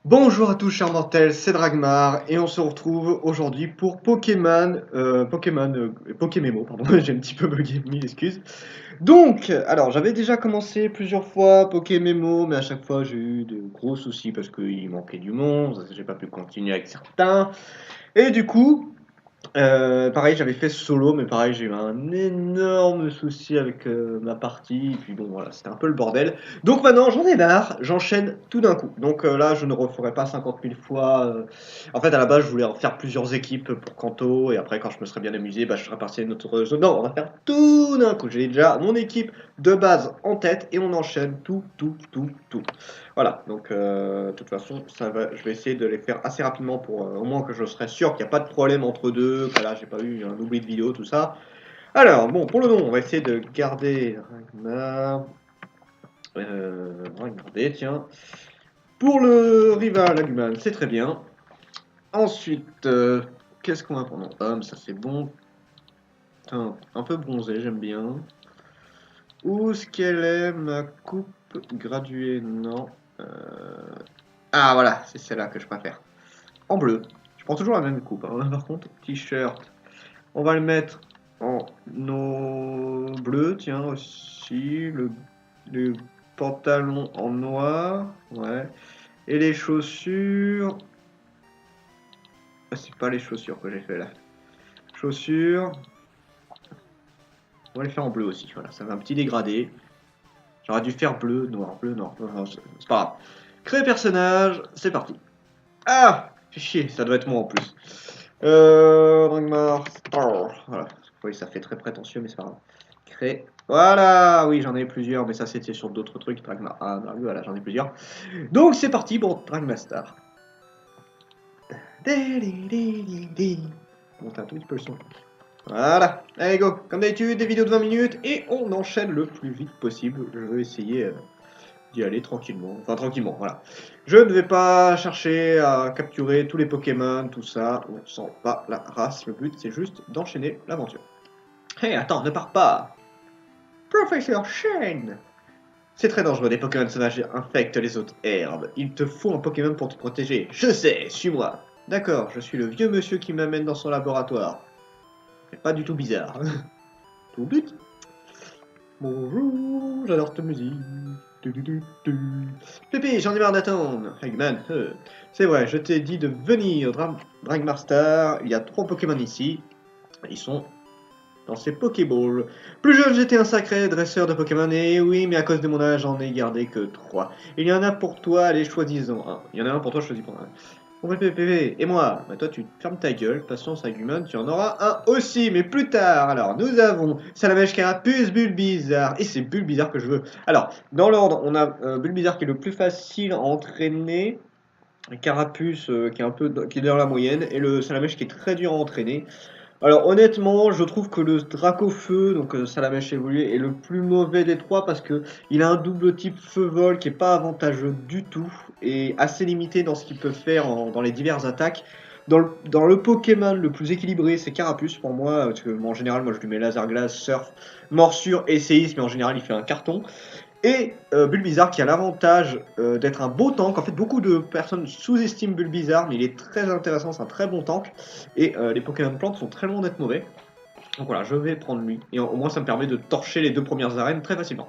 Bonjour à tous chers mortels, c'est Dragmar et on se retrouve aujourd'hui pour Pokémon, pardon, j'ai un petit peu bugué, mille excuses. Donc, alors j'avais déjà commencé plusieurs fois Pokémon, mais à chaque fois j'ai eu de gros soucis parce qu'il manquait du monde, j'ai pas pu continuer avec certains. Et du coup, pareil, j'avais fait solo, mais pareil, j'ai eu un énorme souci avec ma partie, et puis bon, voilà, c'était un peu le bordel. Donc maintenant, j'en ai marre, j'enchaîne tout d'un coup. Donc là, je ne referai pas 50 000 fois. En fait, à la base, je voulais en faire plusieurs équipes pour Kanto, et après, quand je me serais bien amusé, bah, je serais parti à une autre zone. Non, on va faire tout d'un coup. J'ai déjà mon équipe de base en tête, et on enchaîne tout. Voilà, donc de toute façon, je vais essayer de les faire assez rapidement pour au moins que je serai sûr qu'il n'y a pas de problème entre deux, que là j'ai pas eu un oubli de vidéo, tout ça. Alors, bon, pour le nom, on va essayer de garder Ragnar. On va garder, tiens. Pour le rival, Agumon, c'est très bien. Ensuite, qu'est-ce qu'on va prendre? Homme, ça c'est bon. Un peu bronzé, j'aime bien. Où est-ce qu'elle est, ma coupe graduée? Non. Ah, voilà, c'est celle-là que je préfère. En bleu. Je prends toujours la même coupe, hein. Par contre, t-shirt, on va le mettre en bleu, tiens aussi. Le pantalon en noir, ouais. Et les chaussures. Ah, c'est pas les chaussures que j'ai fait là. Chaussures. On va les faire en bleu aussi, voilà. Ça fait un petit dégradé. J'aurais dû faire bleu, noir, bleu, noir. Enfin, c'est pas grave. Créer personnage, c'est parti. Ah! Fait chier, ça doit être moi en plus. Dragmar Star. Voilà. Oui, ça fait très prétentieux, mais c'est pas grave. Créer. Voilà! Oui, j'en ai plusieurs, mais ça c'était sur d'autres trucs. Dragmar. Ah, voilà, j'en ai plusieurs. Donc c'est parti pour Dragmar Star. Monte un tout petit peu le son. Voilà. Allez, go! Comme d'habitude, des vidéos de 20 minutes et on enchaîne le plus vite possible. Je vais essayer. D'y aller tranquillement. Enfin, tranquillement, voilà. Je ne vais pas chercher à capturer tous les Pokémon, tout ça. On sent pas la race. Le but, c'est juste d'enchaîner l'aventure. Hé, attends, ne pars pas! Professeur Shane! C'est très dangereux, des Pokémon sauvages infectent les autres herbes. Il te faut un Pokémon pour te protéger. Je sais, suis-moi. D'accord, je suis le vieux monsieur qui m'amène dans son laboratoire. C'est pas du tout bizarre. Tout but? Bonjour, j'adore ta musique. Pépé, j'en ai marre d'attendre. Eggman, c'est vrai, je t'ai dit de venir, Dragmar Star. Il y a 3 Pokémon ici. Ils sont dans ces Pokéballs. Plus jeune, j'étais un sacré dresseur de Pokémon. Et oui, mais à cause de mon âge, j'en ai gardé que 3. Il y en a pour toi, allez, choisis-en un. Il y en a un pour toi, choisis pour un. Bon, Pépé, et moi? Bah toi, tu fermes ta gueule. Patience, Agumon, tu en auras un aussi, mais plus tard. Alors, nous avons Salamèche Carapuce, Bulbizarre. Et c'est Bulbizarre que je veux. Alors, dans l'ordre, on a Bulbizarre qui est le plus facile à entraîner. Carapuce qui est qui est dans la moyenne. Et le Salamèche qui est très dur à entraîner. Alors honnêtement, je trouve que le Dracofeu, donc Salamèche évolué, est le plus mauvais des trois parce que il a un double type feu-vol qui est pas avantageux du tout et assez limité dans ce qu'il peut faire dans les diverses attaques. Dans le Pokémon le plus équilibré, c'est Carapuce pour moi, parce que en général, moi je lui mets laser glace, surf, morsure et séisme, mais en général il fait un carton. Et Bulbizarre qui a l'avantage d'être un beau tank. En fait, beaucoup de personnes sous-estiment Bulbizarre, mais il est très intéressant, c'est un très bon tank. Et les Pokémon plantes sont très loin d'être mauvais. Donc voilà, je vais prendre lui. Et au moins, ça me permet de torcher les 2 premières arènes très facilement.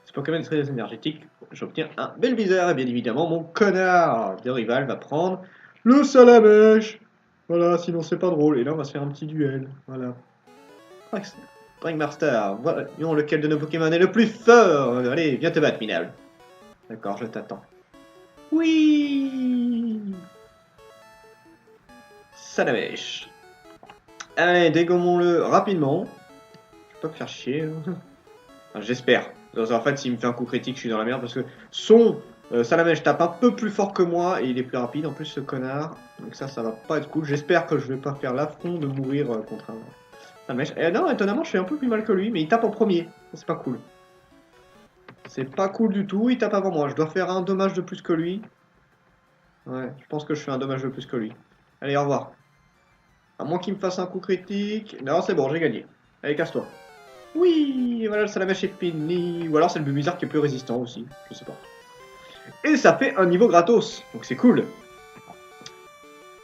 Ce Pokémon est très énergétique. J'obtiens un Bulbizarre. Et bien évidemment, mon connard de rival va prendre le Salamèche. Voilà, sinon c'est pas drôle. Et là, on va se faire un petit duel. Voilà. Springmaster, voyons lequel de nos Pokémon est le plus fort. Allez, viens te battre, Minable. D'accord, je t'attends. Oui. Salamèche. Allez, dégommons-le rapidement. Je vais pas me faire chier. Enfin, j'espère. En fait, s'il me fait un coup critique, je suis dans la merde parce que son Salamèche tape un peu plus fort que moi et il est plus rapide. En plus, ce connard. Donc ça va pas être cool. J'espère que je vais pas faire l'affront de mourir contre un Salamèche. Et non, étonnamment, je fais un peu plus mal que lui, mais il tape en premier. C'est pas cool. C'est pas cool du tout, il tape avant moi. Je dois faire un dommage de plus que lui. Ouais, je pense que je fais un dommage de plus que lui. Allez, au revoir. À moins qu'il me fasse un coup critique. Non, c'est bon, j'ai gagné. Allez, casse-toi. Oui, voilà, le Salamèche est fini. Ou alors c'est le Bulbizarre qui est plus résistant aussi. Je sais pas. Et ça fait un niveau gratos, donc c'est cool.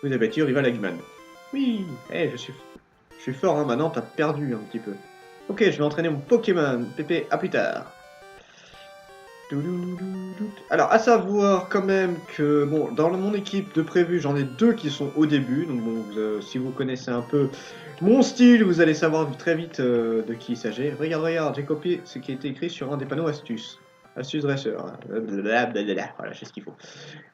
Vous avez battu rival Eggman. Oui, je suis fort, hein, maintenant t'as perdu un petit peu. Ok, je vais entraîner mon Pokémon. Pépé, à plus tard. Alors, à savoir quand même que, bon, dans mon équipe de prévu, j'en ai 2 qui sont au début. Donc, bon, si vous connaissez un peu mon style, vous allez savoir très vite de qui il s'agit. Regarde, j'ai copié ce qui a été écrit sur un des panneaux astuces. Astuce dresseur. Blablabla. Voilà, je sais ce qu'il faut.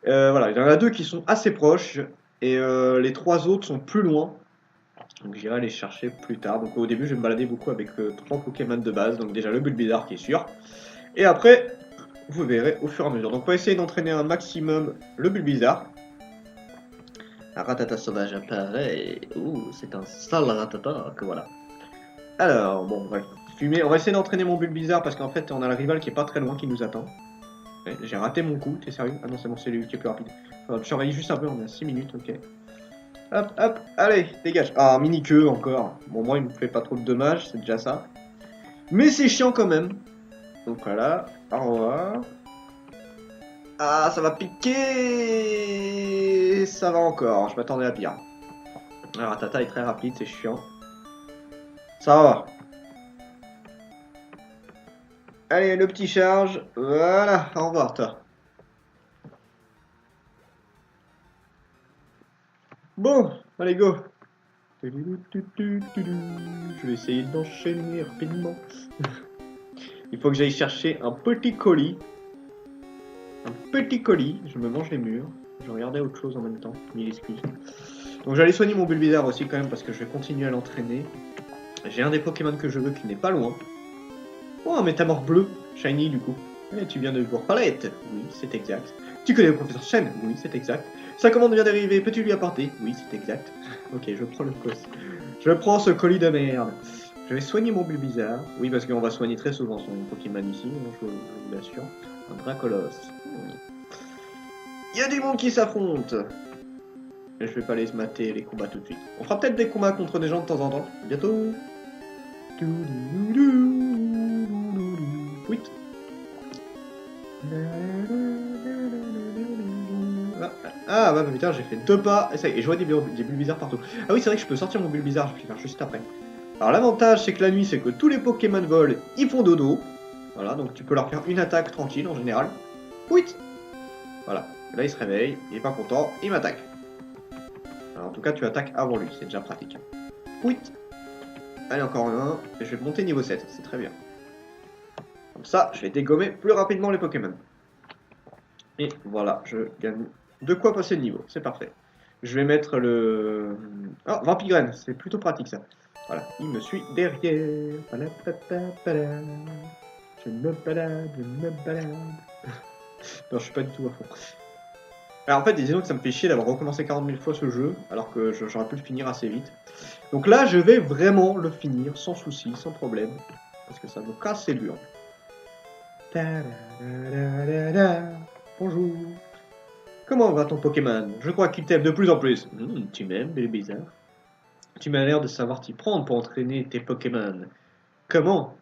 Voilà, il y en a 2 qui sont assez proches. Et les 3 autres sont plus loin. Donc j'irai les chercher plus tard. Donc au début je vais me balader beaucoup avec 3 Pokémon de base. Donc déjà le Bulbizarre qui est sûr. Et après, vous verrez au fur et à mesure. Donc on va essayer d'entraîner un maximum le Bulbizarre. Un Ratata sauvage apparaît. Ouh, c'est un sale Ratata que voilà. Alors, bon, ouais. Fumer. On va essayer d'entraîner mon Bulbizarre parce qu'en fait on a le rival qui est pas très loin qui nous attend. Ouais, j'ai raté mon coup, t'es sérieux? Ah non, c'est bon, c'est lui qui est plus rapide. Je surveille juste un peu, on est à 6 minutes, ok. Hop, allez, dégage. Ah, mini-queue encore. Bon, moi, il me fait pas trop de dommages, c'est déjà ça. Mais c'est chiant quand même. Donc voilà, au revoir. Ah, ça va piquer. Ça va encore, je m'attendais à pire. Alors, Tata est très rapide, c'est chiant. Ça va. Allez, le petit charge. Voilà, au revoir, toi. Bon, allez, go. Je vais essayer d'enchaîner rapidement. Il faut que j'aille chercher un petit colis. Je me mange les murs. Je regardais autre chose en même temps, mille excuses. Donc j'allais soigner mon Bulbizarre aussi quand même parce que je vais continuer à l'entraîner. J'ai un des Pokémon que je veux qui n'est pas loin. Oh, un Métamorphe bleu, shiny du coup. Eh, tu viens de voir Palette. Oui, c'est exact. Tu connais le professeur Chen. Oui, c'est exact. Sa commande vient d'arriver, peux-tu lui apporter? Oui, c'est exact. Ok, je prends le colis. Je prends ce colis de merde. Je vais soigner mon Bulbizarre. Oui, parce qu'on va soigner très souvent son Pokémon ici, je vous l'assure. Un Dracolos. Il y a du monde qui s'affronte. Et je vais pas les mater les combats tout de suite. On fera peut-être des combats contre des gens de temps en temps. Bientôt. Oui. Bah putain, j'ai fait 2 pas. Et ça y est, je vois des bulles bizarres partout. Ah oui, c'est vrai que je peux sortir mon bulle bizarre, je vais faire juste après. Alors l'avantage, c'est que la nuit, c'est que tous les Pokémon volent, ils font dodo. Voilà, donc tu peux leur faire une attaque tranquille en général. Oui. Voilà. Là, il se réveille, il est pas content, il m'attaque. Alors, en tout cas, tu attaques avant lui, c'est déjà pratique. Oui. Allez, encore un, et je vais monter niveau 7, c'est très bien. Comme ça, je vais dégommer plus rapidement les Pokémon. Et voilà, je gagne de quoi passer le niveau, c'est parfait. Je vais mettre le... Ah, Vampigraine, c'est plutôt pratique ça. Voilà, il me suit derrière. Je me balade. Non, je suis pas du tout à fond. Alors en fait, disons que ça me fait chier d'avoir recommencé 40 000 fois ce jeu, alors que j'aurais pu le finir assez vite. Donc là, je vais vraiment le finir, sans souci, sans problème, parce que ça me casse les burnes. Bonjour. Comment va ton Pokémon? Je crois qu'il t'aime de plus en plus. Tu m'aimes, bébé bizarre. Tu m'as l'air de savoir t'y prendre pour entraîner tes Pokémon. Comment?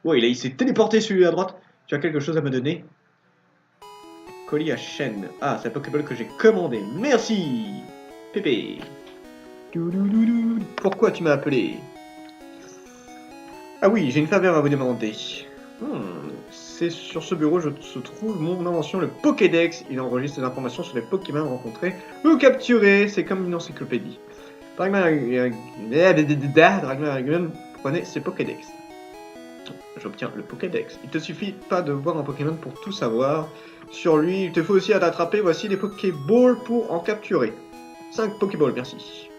Oh, il s'est téléporté celui à droite. Tu as quelque chose à me donner? Colis à chaîne. Ah, c'est un Pokéball que j'ai commandé. Merci, Pépé. Pourquoi tu m'as appelé? Ah oui, j'ai une faveur à vous demander. C'est sur ce bureau se trouve mon invention, le Pokédex. Il enregistre des informations sur les Pokémon rencontrés ou capturés. C'est comme une encyclopédie. Dragman, prenez ces Pokédex. J'obtiens le Pokédex. Il te suffit pas de voir un Pokémon pour tout savoir. Sur lui, il te faut aussi à t'attraper. Voici les Pokéballs pour en capturer. 5 Pokéballs, merci.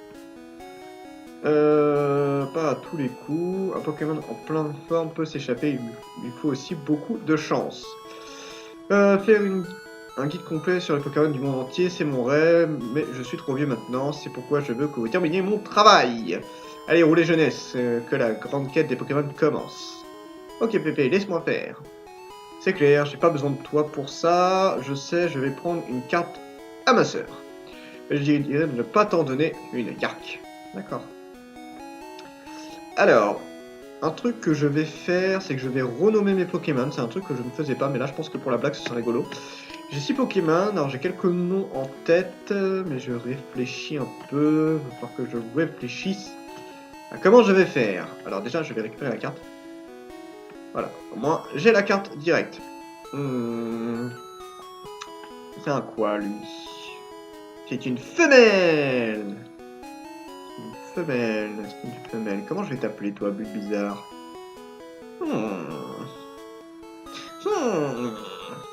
Pas à tous les coups. Un Pokémon en pleine forme peut s'échapper. Il faut aussi beaucoup de chance. Faire un guide complet sur les Pokémon du monde entier, c'est mon rêve, mais je suis trop vieux maintenant. C'est pourquoi je veux que vous terminiez mon travail. Allez, roulez jeunesse, que la grande quête des Pokémon commence. Ok Pépé, laisse-moi faire. C'est clair, j'ai pas besoin de toi pour ça. Je sais, je vais prendre une carte à ma sœur. Je dirais de ne pas t'en donner une, Yark. D'accord. Alors, un truc que je vais faire, c'est que je vais renommer mes Pokémon. C'est un truc que je ne faisais pas, mais là je pense que pour la blague ce serait rigolo. J'ai 6 Pokémon, alors j'ai quelques noms en tête, mais je réfléchis un peu. Il va falloir que je réfléchisse à comment je vais faire. Alors déjà, je vais récupérer la carte. Voilà, au moins j'ai la carte directe. C'est un quoi lui? C'est une femelle! Une femelle, c'est une femelle. Comment je vais t'appeler toi, Bulbizarre?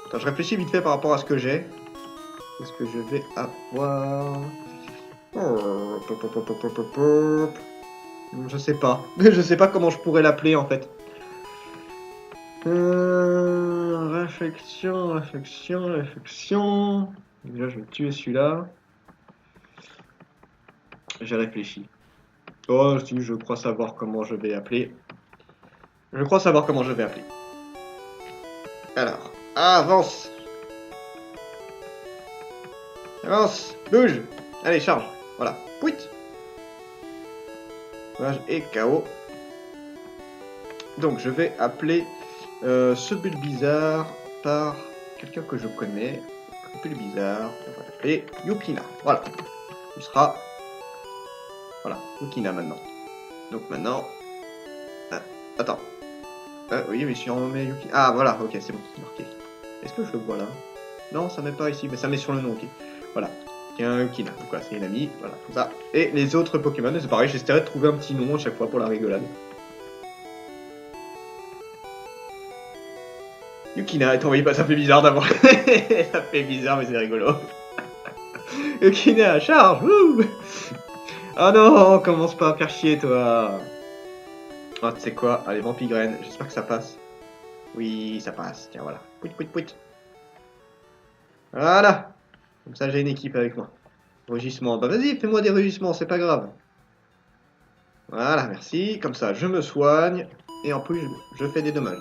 Attends, je réfléchis vite fait par rapport à ce que j'ai. Qu'est-ce que je vais avoir? Je sais pas. Je sais pas comment je pourrais l'appeler en fait. Réflexion, réflexion, réflexion. Déjà, je vais tuer celui-là. J'ai réfléchi. Oh, si, je crois savoir comment je vais appeler. Je crois savoir comment je vais appeler. Alors, avance. Avance, bouge. Allez, charge. Voilà. Pouit. Et KO. Donc, je vais appeler ce Bulbizarre par quelqu'un que je connais. Bulbizarre. On va l'appeler Yukina. Voilà. Il sera. Voilà, Yukina maintenant. Donc maintenant. Attends. Oui, mais je suis renommé Yukina. Ah, voilà, ok, c'est bon, c'est marqué. Est-ce que je le vois là? Non, ça met pas ici, mais ça met sur le nom, ok. Voilà. Tiens, Yukina. Donc voilà, c'est une amie. Voilà, comme ça. Et les autres Pokémon, c'est pareil, j'essaierai de trouver un petit nom à chaque fois pour la rigolade. Yukina est envoyé pas, ça fait bizarre d'avoir. Ça fait bizarre, mais c'est rigolo. Yukina, charge! Wouh! Oh non, commence pas à faire chier, toi. Ah, tu sais quoi? Allez, Vampigraine, j'espère que ça passe. Oui, ça passe. Tiens, voilà. Pouit, pouit, pouit. Voilà. Comme ça, j'ai une équipe avec moi. Rugissement. Bah vas-y, fais-moi des rugissements, c'est pas grave. Voilà, merci. Comme ça, je me soigne. Et en plus, je fais des dommages.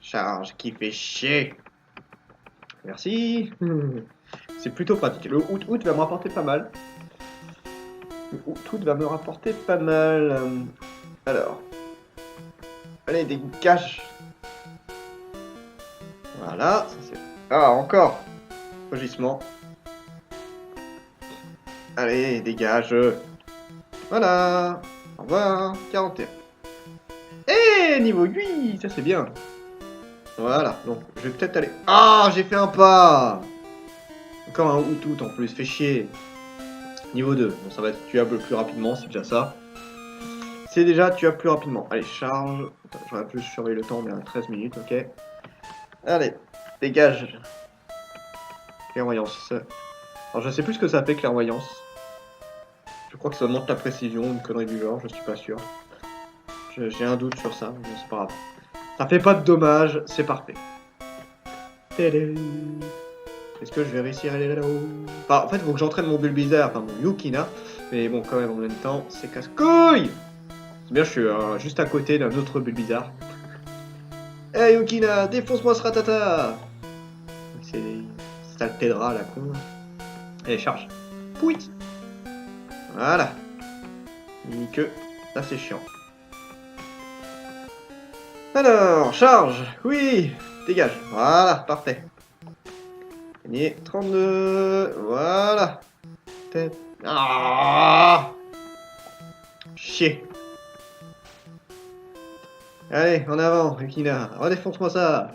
Charge qui fait chier. Merci. C'est plutôt pratique. Le out va me rapporter pas mal. Le out va me rapporter pas mal. Alors. Allez, dégage. Voilà, ça c'est... Ah, encore. Rugissement. Allez, dégage. Voilà. Au revoir. 41. Eh, niveau 8, ça c'est bien. Voilà, donc je vais peut-être aller... Ah, j'ai fait un pas. Encore un out en plus, fait chier. Niveau 2, bon, ça va être tuable plus rapidement, c'est déjà ça. C'est déjà tuable plus rapidement. Allez, charge. Attends, j'aurais pu surveiller le temps, mais à 13 minutes, ok. Allez, dégage. Clairvoyance. Alors je sais plus ce que ça fait, clairvoyance. Je crois que ça augmente la précision, une connerie du genre, je suis pas sûr. J'ai un doute sur ça, mais c'est pas grave. Ça fait pas de dommages, c'est parfait. Est-ce que je vais réussir à aller là-haut? Enfin, en fait, il faut que j'entraîne mon Bulbizarre, enfin mon Yukina. Mais bon, quand même, en même temps, c'est casse-couille. C'est bien, je suis juste à côté d'un autre Bulbizarre. Hey Yukina, défonce-moi ce ratata! Ça le t'aidera, la con. Allez, charge. Pouit! Voilà. Que ça, c'est chiant. Alors, charge! Oui! Dégage. Voilà, parfait. Gagné 32. Voilà. Ah! Chier. Allez, en avant, Yukina. Redéfonce-moi ça.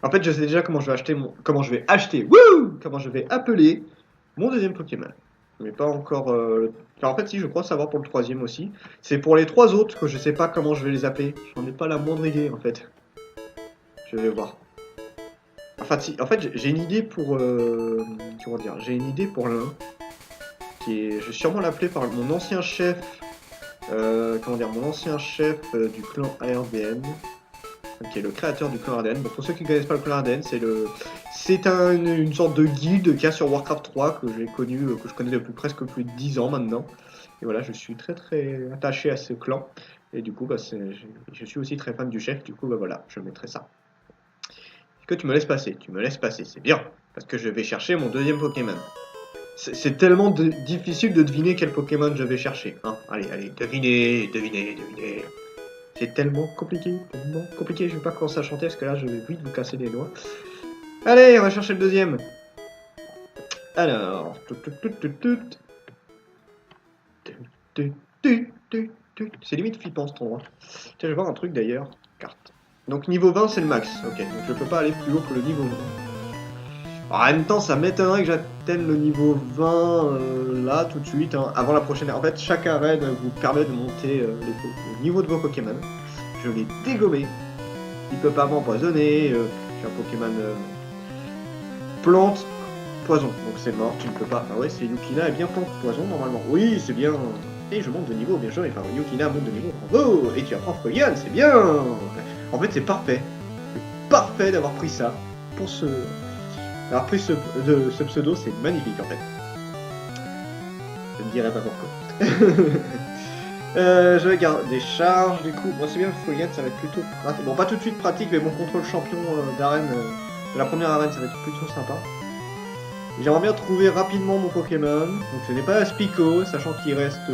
En fait, je sais déjà comment je vais acheter mon... Comment je vais acheter... Wouh! Comment je vais appeler mon deuxième Pokémon. Mais pas encore... Enfin, en fait, si, je crois savoir pour le troisième aussi. C'est pour les trois autres que je sais pas comment je vais les appeler. J'en ai pas la moindre idée, en fait. Je vais voir. Enfin, si, en fait, j'ai une idée pour... comment dire? J'ai une idée pour l'un. Je vais sûrement l'appeler par mon ancien chef... comment dire? Mon ancien chef du clan ARDN. Qui est le créateur du clan ARDN. Bon, pour ceux qui ne connaissent pas le clan ARDN, c'est une sorte de guilde qu'il y a sur Warcraft 3 que j'ai connu, que je connais depuis presque plus de 10 ans maintenant. Et voilà, je suis très très attaché à ce clan. Et du coup, bah, je suis aussi très fan du chef. Du coup, bah, voilà, je mettrai ça. Est-ce que tu me laisses passer? Tu me laisses passer, c'est bien. Parce que je vais chercher mon deuxième Pokémon. C'est tellement difficile de deviner quel Pokémon je vais chercher. Hein, allez, allez, devinez, devinez, devinez. C'est tellement compliqué, je vais pas commencer à chanter parce que là je vais vite vous casser les doigts. Allez, on va chercher le deuxième. Alors... C'est limite flippant cet endroit. Tiens, je vais voir un truc d'ailleurs. Carte. Donc niveau 20 c'est le max. Ok, donc je peux pas aller plus haut que le niveau 20. Alors, en même temps, ça m'étonnerait que j'atteigne le niveau 20 là tout de suite, hein, avant la prochaine. En fait, chaque arène vous permet de monter le niveau de vos Pokémon. Je l'ai dégommé. Il peut pas m'empoisonner. J'ai un Pokémon plante poison, donc c'est mort, tu ne peux pas. Ah ouais, c'est Yukina et bien plante poison normalement. Oui, c'est bien. Et je monte de niveau, bien sûr. Enfin, Yukina monte de niveau. Bravo. Et tu apprends Frolian, c'est bien. En fait, c'est parfait. C'est parfait d'avoir pris ça pour ce. D'avoir pris ce pseudo, c'est magnifique en fait. Je ne dirai pas pourquoi. Je vais garder des charges du coup. Moi, c'est bien, Frolian, ça va être plutôt pratique. Bon, pas tout de suite pratique, mais mon contrôle champion d'arène, de la première arène, ça va être plutôt sympa. J'aimerais bien trouver rapidement mon Pokémon. Donc ce n'est pas Spico, sachant qu'il reste...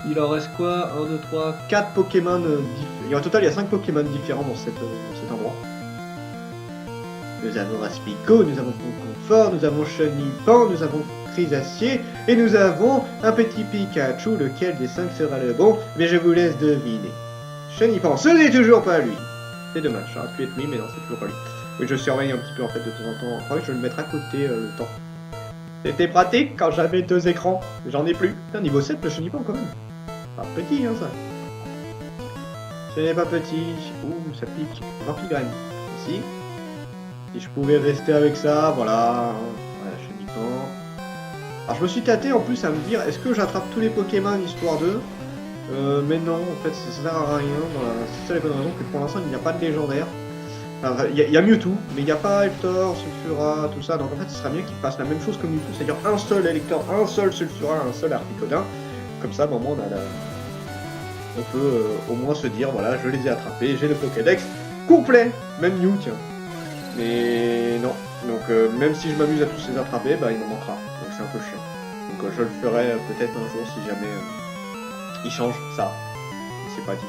il en reste quoi 1, 2, 3, 4 Pokémon différents. En total, il y a 5 Pokémon différents dans cet endroit. Nous avons Raspico, nous avons Confort, nous avons Chenipan, nous avons Crisacier, et nous avons un petit Pikachu, lequel des 5 sera le bon, mais je vous laisse deviner. Chenipan, ce n'est toujours pas lui. C'est dommage, ça aurait pu être lui, mais non, c'est toujours pas lui. Oui, je surveille un petit peu en fait de temps en temps. Après, je vais le mettre à côté le temps. C'était pratique quand j'avais 2 écrans. J'en ai plus. Putain, niveau 7, le Chenipan quand même. Pas petit, hein, ça. Ce n'est pas petit. Ouh, ça pique. Vampigraine. Ici. Si je pouvais rester avec ça, voilà. Voilà, Chenipan. Alors, je me suis tâté en plus à me dire, est-ce que j'attrape tous les Pokémon histoire d'eux mais non, en fait, ça sert à rien. C'est ça la bonne raison que pour l'instant, il n'y a pas de légendaire. Il y a Mewtwo, mais il n'y a pas Hector, Sulfura, tout ça, donc en fait ce serait mieux qu'il fasse la même chose que Mewtwo, c'est-à-dire un seul Elector, un seul Sulfura, un seul Articodin. Comme ça, au moment on peut au moins se dire, voilà, je les ai attrapés, j'ai le Pokédex complet, même Mew, tiens. Mais non, donc même si je m'amuse à tous les attraper, bah il m'en manquera, donc c'est un peu chiant. Donc je le ferai peut-être un jour si jamais il change ça, c'est pas dit.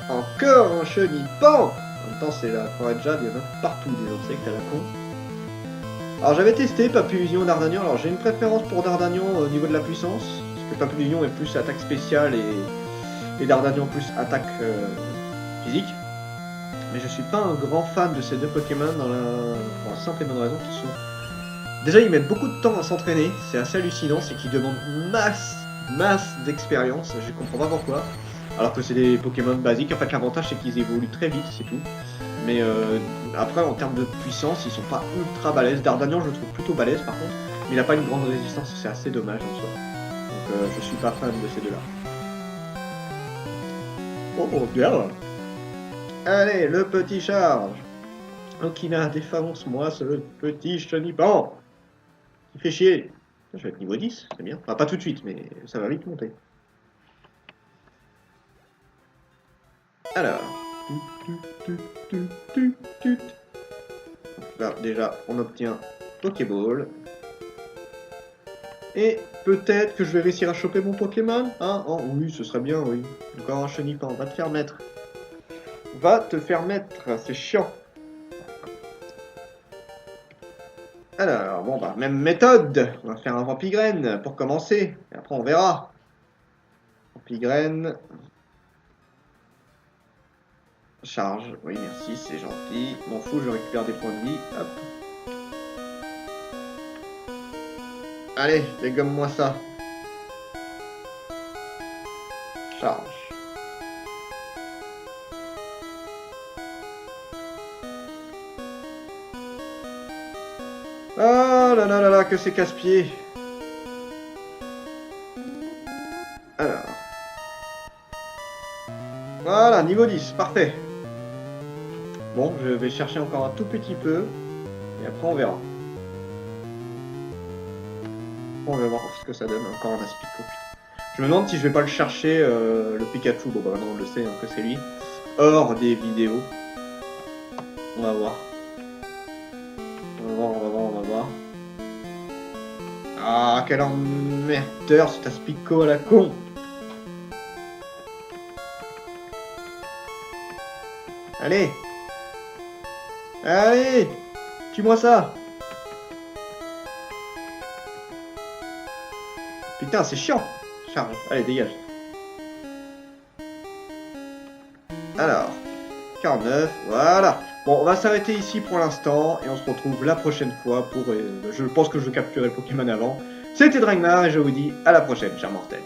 Encore un Chenipan. En même temps, c'est la forêt de jade, il y en a partout des insectes à la con. Alors j'avais testé Papillon Dardagnon, alors j'ai une préférence pour Dardagnon au niveau de la puissance, parce que Papillon est plus attaque spéciale et Dardagnon plus attaque physique. Mais je suis pas un grand fan de ces deux Pokémon pour la simple et bonne raison qu'ils sont... Déjà ils mettent beaucoup de temps à s'entraîner, c'est assez hallucinant, c'est qu'ils demandent masse d'expérience, je comprends pas pourquoi. Alors que c'est des Pokémon basiques, en fait l'avantage c'est qu'ils évoluent très vite, c'est tout. Mais après en termes de puissance, ils sont pas ultra balèzes. Dardagnon je le trouve plutôt balèze par contre, mais il a pas une grande résistance, c'est assez dommage en soi. Donc je suis pas fan de ces deux-là. Oh bien. Allez, le petit charge. Okina, défonce-moi ce petit Chenipan. Il fait chier. Je vais être niveau 10, c'est bien. Enfin pas tout de suite, mais ça va vite monter. Alors. Là, déjà, on obtient Pokéball. Et peut-être que je vais réussir à choper mon Pokémon. Hein oh, oui, ce serait bien, oui. Encore un Chenipan, va te faire mettre. Va te faire mettre, c'est chiant. Alors, bon, bah, même méthode. On va faire un Vampigraine pour commencer. Et après, on verra. Vampigraine. Charge, oui merci, c'est gentil. M'en fous, je récupère des points de vie. Hop. Allez, dégomme-moi ça. Charge. Ah là là là là, que c'est casse-pied. Alors. Voilà, niveau 10, parfait. Bon, je vais chercher encore un tout petit peu. Et après, on verra. On va voir ce que ça donne. Encore un Aspico. Je me demande si je vais pas le chercher, le Pikachu. Bon, bah maintenant, on le sait hein, que c'est lui. Hors des vidéos. On va voir. On va voir. Ah, quel emmerdeur, c'est un Spico à la con. Allez. Allez. Tue-moi ça. Putain, c'est chiant. Charge. Allez, dégage. Alors, 49, voilà. Bon, on va s'arrêter ici pour l'instant et on se retrouve la prochaine fois pour... je pense que je capturerai le Pokémon avant. C'était Dragnar et je vous dis à la prochaine, chers mortels.